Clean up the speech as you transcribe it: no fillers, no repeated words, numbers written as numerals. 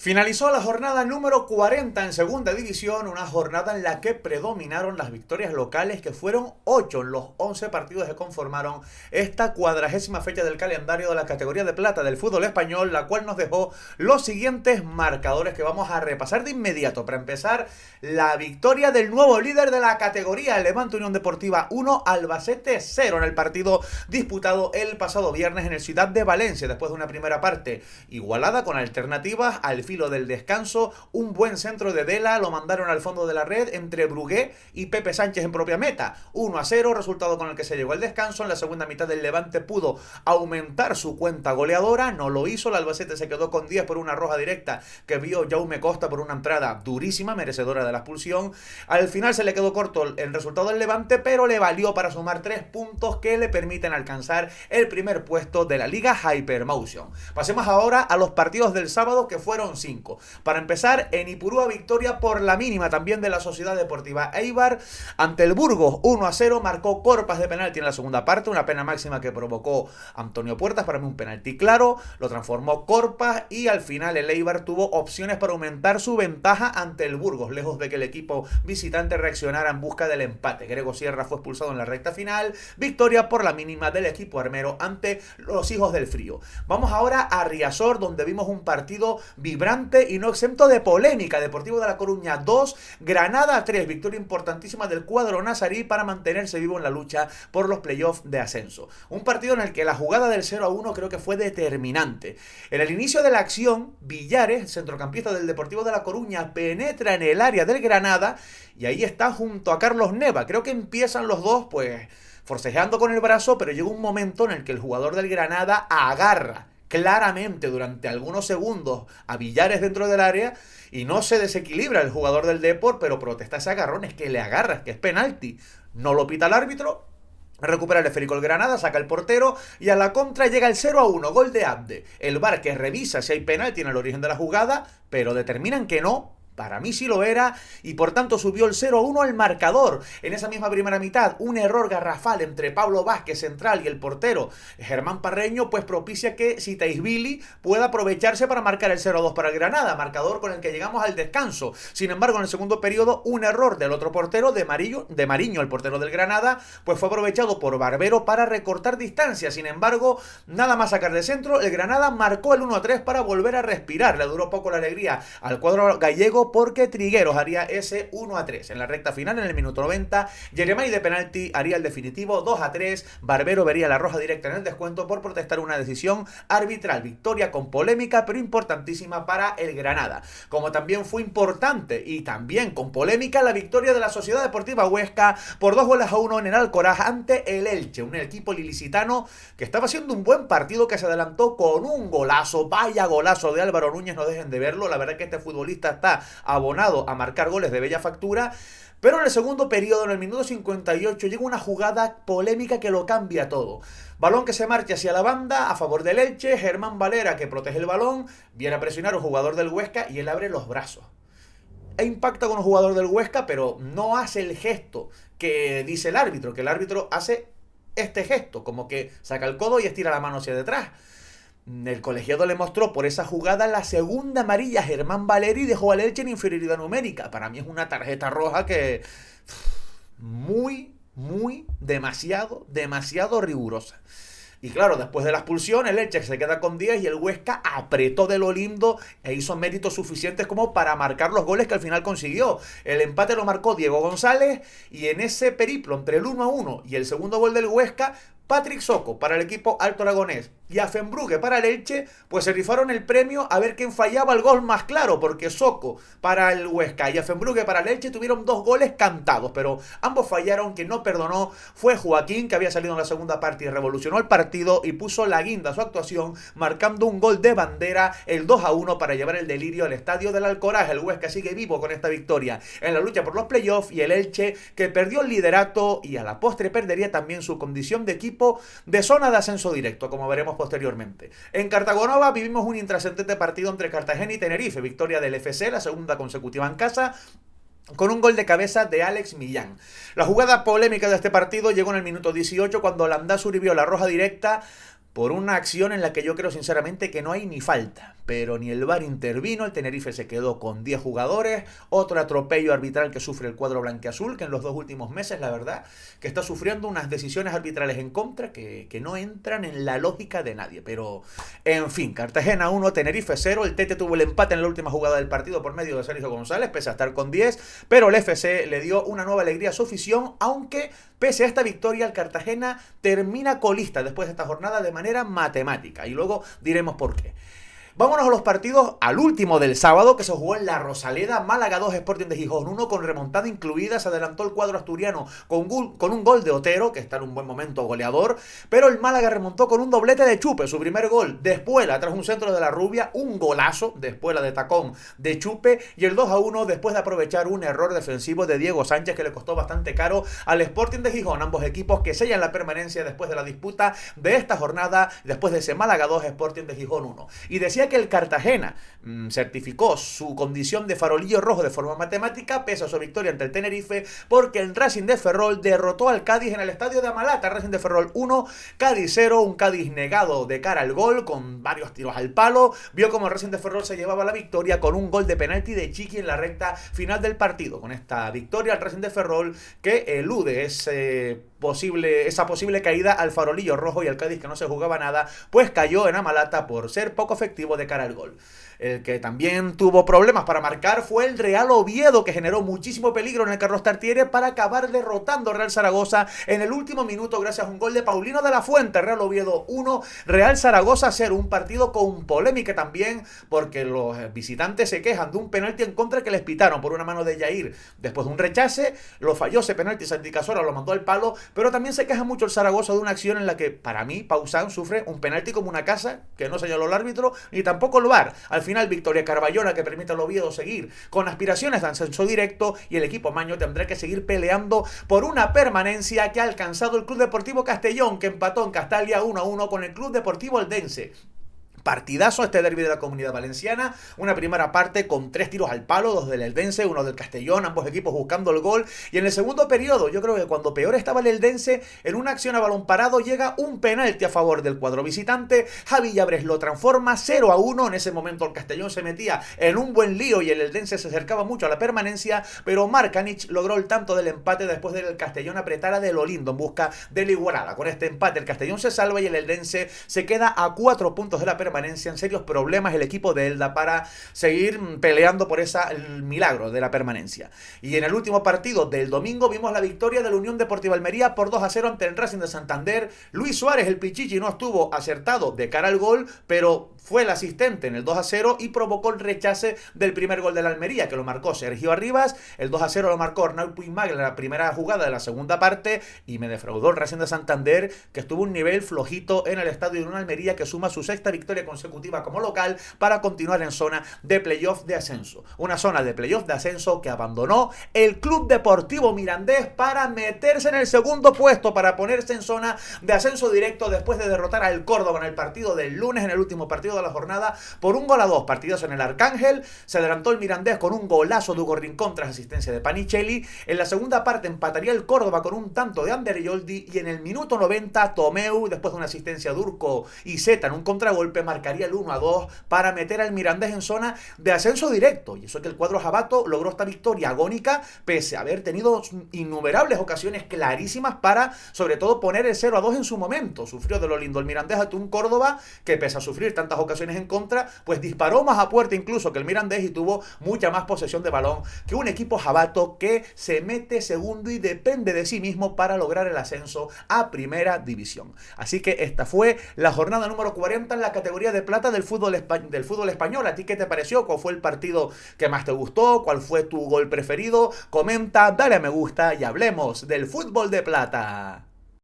Finalizó la jornada número 40 en segunda división, una jornada en la que predominaron las victorias locales, que fueron 8 en los 11 partidos que conformaron esta 40ª fecha del calendario de la categoría de plata del fútbol español, la cual nos dejó los siguientes marcadores que vamos a repasar de inmediato. Para empezar, la victoria del nuevo líder de la categoría, el Levante Unión Deportiva 1, Albacete 0, en el partido disputado el pasado viernes en el Ciudad de Valencia, después de una primera parte igualada con alternativas al filo del descanso. Un buen centro de Vela lo mandaron al fondo de la red entre Brugué y Pepe Sánchez en propia meta. 1-0, resultado con el que se llegó al descanso. En la segunda mitad del Levante pudo aumentar su cuenta goleadora, no lo hizo. El Albacete se quedó con 10 por una roja directa que vio Jaume Costa por una entrada durísima, merecedora de la expulsión. Al final se le quedó corto el resultado del Levante, pero le valió para sumar 3 puntos que le permiten alcanzar el primer puesto de la Liga Hypermotion. Pasemos ahora a los partidos del sábado, que fueron 5. Para empezar, en Ipurúa, victoria por la mínima también de la Sociedad Deportiva Eibar ante el Burgos. 1-0, marcó Corpas de penalti en la segunda parte, una pena máxima que provocó Antonio Puertas. Para mí un penalti claro, lo transformó Corpas y al final el Eibar tuvo opciones para aumentar su ventaja ante el Burgos, lejos de que el equipo visitante reaccionara en busca del empate. Grego Sierra fue expulsado en la recta final. Victoria por la mínima del equipo armero ante los Hijos del Frío. Vamos ahora a Riazor, donde vimos un partido vibrante y no exento de polémica. Deportivo de La Coruña 2, Granada 3, victoria importantísima del cuadro nazarí para mantenerse vivo en la lucha por los playoffs de ascenso. Un partido en el que la jugada del 0-1 creo que fue determinante. En el inicio de la acción, Villares, centrocampista del Deportivo de La Coruña, penetra en el área del Granada y ahí está junto a Carlos Neva. Creo que empiezan los dos forcejeando con el brazo, pero llega un momento en el que el jugador del Granada agarra claramente durante algunos segundos a Villares dentro del área y no se desequilibra el jugador del Depor, pero protesta ese agarrón, es que le agarra, que es penalti. No lo pita el árbitro, recupera el esférico el Granada, saca el portero y a la contra llega el 0-1, gol de Abde. El VAR que revisa si hay penalti en el origen de la jugada, pero determinan que no. Para mí sí lo era y por tanto subió el 0-1 al marcador. En esa misma primera mitad, un error garrafal entre Pablo Vázquez, central, y el portero Germán Parreño, propicia que Sitaisvili pueda aprovecharse para marcar el 0-2 para el Granada, marcador con el que llegamos al descanso. Sin embargo, en el segundo periodo, un error del otro portero, de Mariño, el portero del Granada, fue aprovechado por Barbero para recortar distancia. Sin embargo, nada más sacar de centro, el Granada marcó el 1-3 para volver a respirar. Le duró poco la alegría al cuadro gallego, porque Trigueros haría ese 1-3. En la recta final, en el minuto 90, Jeremai de penalti haría el definitivo 2-3. Barbero vería la roja directa en el descuento por protestar una decisión arbitral. Victoria con polémica, pero importantísima para el Granada. Como también fue importante y también con polémica la victoria de la Sociedad Deportiva Huesca por 2-1 en el Alcoraz ante el Elche, un equipo ilicitano que estaba haciendo un buen partido, que se adelantó con un golazo. Vaya golazo de Álvaro Núñez, no dejen de verlo. La verdad es que este futbolista está abonado a marcar goles de bella factura. Pero en el segundo periodo, en el minuto 58, llega una jugada polémica que lo cambia todo. Balón que se marcha hacia la banda a favor del Elche. Germán Valera, que protege el balón, viene a presionar a un jugador del Huesca y él abre los brazos e impacta con un jugador del Huesca, pero no hace el gesto que dice el árbitro, que el árbitro hace este gesto, como que saca el codo y estira la mano hacia detrás. El colegiado le mostró por esa jugada la segunda amarilla a Germán Valeri y dejó al Elche en inferioridad numérica. Para mí es una tarjeta roja que demasiado rigurosa. Y claro, después de la expulsión, el Elche se queda con 10 y el Huesca apretó de lo lindo e hizo méritos suficientes como para marcar los goles que al final consiguió. El empate lo marcó Diego González y en ese periplo entre el 1-1 y el segundo gol del Huesca, Patrick Soco para el equipo alto aragonés y Affenbrugge para el Elche, se rifaron el premio a ver quién fallaba el gol más claro, porque Soco para el Huesca y Affenbrugge para el Elche tuvieron 2 goles cantados, pero ambos fallaron. Quien no perdonó fue Joaquín, que había salido en la segunda parte y revolucionó el partido y puso la guinda a su actuación, marcando un gol de bandera, el 2-1 para llevar el delirio al estadio del Alcoraz. El Huesca sigue vivo con esta victoria en la lucha por los playoffs y el Elche, que perdió el liderato y a la postre perdería también su condición de equipo de zona de ascenso directo, como veremos posteriormente. En Cartagonova vivimos un intrascendente partido entre Cartagena y Tenerife, victoria del FC, la segunda consecutiva en casa, con un gol de cabeza de Alex Millán. La jugada polémica de este partido llegó en el minuto 18, cuando Landázuri vio la roja directa por una acción en la que yo creo sinceramente que no hay ni falta, pero ni el VAR intervino, el Tenerife se quedó con 10 jugadores, otro atropello arbitral que sufre el cuadro blanquiazul, que en los 2 últimos meses, la verdad, que está sufriendo unas decisiones arbitrales en contra que no entran en la lógica de nadie, pero en fin, Cartagena 1, Tenerife 0, el Tete tuvo el empate en la última jugada del partido por medio de Sergio González, pese a estar con 10, pero el FC le dio una nueva alegría a su afición, aunque pese a esta victoria, el Cartagena termina colista después de esta jornada de manera matemática. Y luego diremos por qué. Vámonos a los partidos, al último del sábado, que se jugó en la Rosaleda. Málaga 2, Sporting de Gijón 1, con remontada incluida. Se adelantó el cuadro asturiano con un gol de Otero, que está en un buen momento goleador. Pero el Málaga remontó con un doblete de Chupe, su primer gol. De Espuela, tras un centro de la Rubia, un golazo de Espuela de tacón de Chupe. Y el 2-1 después de aprovechar un error defensivo de Diego Sánchez, que le costó bastante caro al Sporting de Gijón. Ambos equipos que sellan la permanencia después de la disputa de esta jornada, después de ese Málaga 2, Sporting de Gijón 1. Y decía que el Cartagena certificó su condición de farolillo rojo de forma matemática pese a su victoria ante el Tenerife, porque el Racing de Ferrol derrotó al Cádiz en el estadio de Amalata. Racing de Ferrol 1, Cádiz 0, un Cádiz negado de cara al gol con varios tiros al palo. Vio como el Racing de Ferrol se llevaba la victoria con un gol de penalti de Chiqui en la recta final del partido. Con esta victoria el Racing de Ferrol, que elude esa posible caída al farolillo rojo, y el Cádiz, que no se jugaba nada, pues cayó en Amalata por ser poco efectivo de cara al gol. El que también tuvo problemas para marcar fue el Real Oviedo, que generó muchísimo peligro en el Carlos Tartiere para acabar derrotando al Real Zaragoza en el último minuto gracias a un gol de Paulino de la Fuente. Real Oviedo 1, Real Zaragoza 0, un partido con polémica también, porque los visitantes se quejan de un penalti en contra que les pitaron por una mano de Yair después de un rechace. Lo falló ese penalti, Santi Cazorla lo mandó al palo, pero también se queja mucho el Zaragoza de una acción en la que, para mí, Pausán sufre un penalti como una casa, que no señaló el árbitro, ni tampoco el VAR. Al final, victoria Carballona, que permite al Oviedo seguir con aspiraciones de ascenso directo, y el equipo maño tendrá que seguir peleando por una permanencia que ha alcanzado el Club Deportivo Castellón, que empató en Castalia 1-1 con el Club Deportivo Eldense. Partidazo este derbi de la Comunidad Valenciana, una primera parte con 3 tiros al palo, 2 del Eldense, 1 del Castellón, ambos equipos buscando el gol, y en el segundo periodo, yo creo que cuando peor estaba el Eldense, en una acción a balón parado llega un penalti a favor del cuadro visitante. Javi Llabres lo transforma 0-1, en ese momento el Castellón se metía en un buen lío y el Eldense se acercaba mucho a la permanencia, pero Markanich logró el tanto del empate después de que el Castellón apretara de lo lindo en busca de la igualada. Con este empate el Castellón se salva y el Eldense se queda a 4 puntos de la permanencia. En serios problemas el equipo de Elda para seguir peleando por el milagro de la permanencia. Y en el último partido del domingo vimos la victoria de la Unión Deportiva Almería por 2-0 ante el Racing de Santander. Luis Suárez, el Pichichi, no estuvo acertado de cara al gol, pero fue el asistente en el 2-0 y provocó el rechace del primer gol de la Almería, que lo marcó Sergio Arribas. El 2-0 lo marcó Arnau Puigmag en la primera jugada de la segunda parte, y me defraudó el Racing de Santander, que estuvo un nivel flojito en el estadio de una Almería que suma su 6ª victoria consecutiva como local para continuar en zona de playoff de ascenso. Una zona de playoff de ascenso que abandonó el Club Deportivo Mirandés para meterse en el segundo puesto, para ponerse en zona de ascenso directo después de derrotar al Córdoba en el partido del lunes, en el último partido de la jornada, por 1-2. Partidos en el Arcángel. Se adelantó el Mirandés con un golazo de Hugo Rincón tras asistencia de Panicelli. En la segunda parte empataría el Córdoba con un tanto de Ander Yoldi, y en el minuto 90 Tomeu, después de una asistencia de Urco y Zeta en un contragolpe, marcaría el 1-2 para meter al Mirandés en zona de ascenso directo. Y eso es que el cuadro jabato logró esta victoria agónica pese a haber tenido innumerables ocasiones clarísimas para, sobre todo, poner el 0-2 en su momento. Sufrió de lo lindo el Mirandés ante un Córdoba que, pese a sufrir tantas ocasiones en contra, pues disparó más a puerta incluso que el Mirandés y tuvo mucha más posesión de balón que un equipo jabato que se mete segundo y depende de sí mismo para lograr el ascenso a primera división. Así que esta fue la jornada número 40 en la categoría de plata del fútbol español. ¿A ti qué te pareció? ¿Cuál fue el partido que más te gustó? ¿Cuál fue tu gol preferido? Comenta, dale a me gusta y hablemos del fútbol de plata.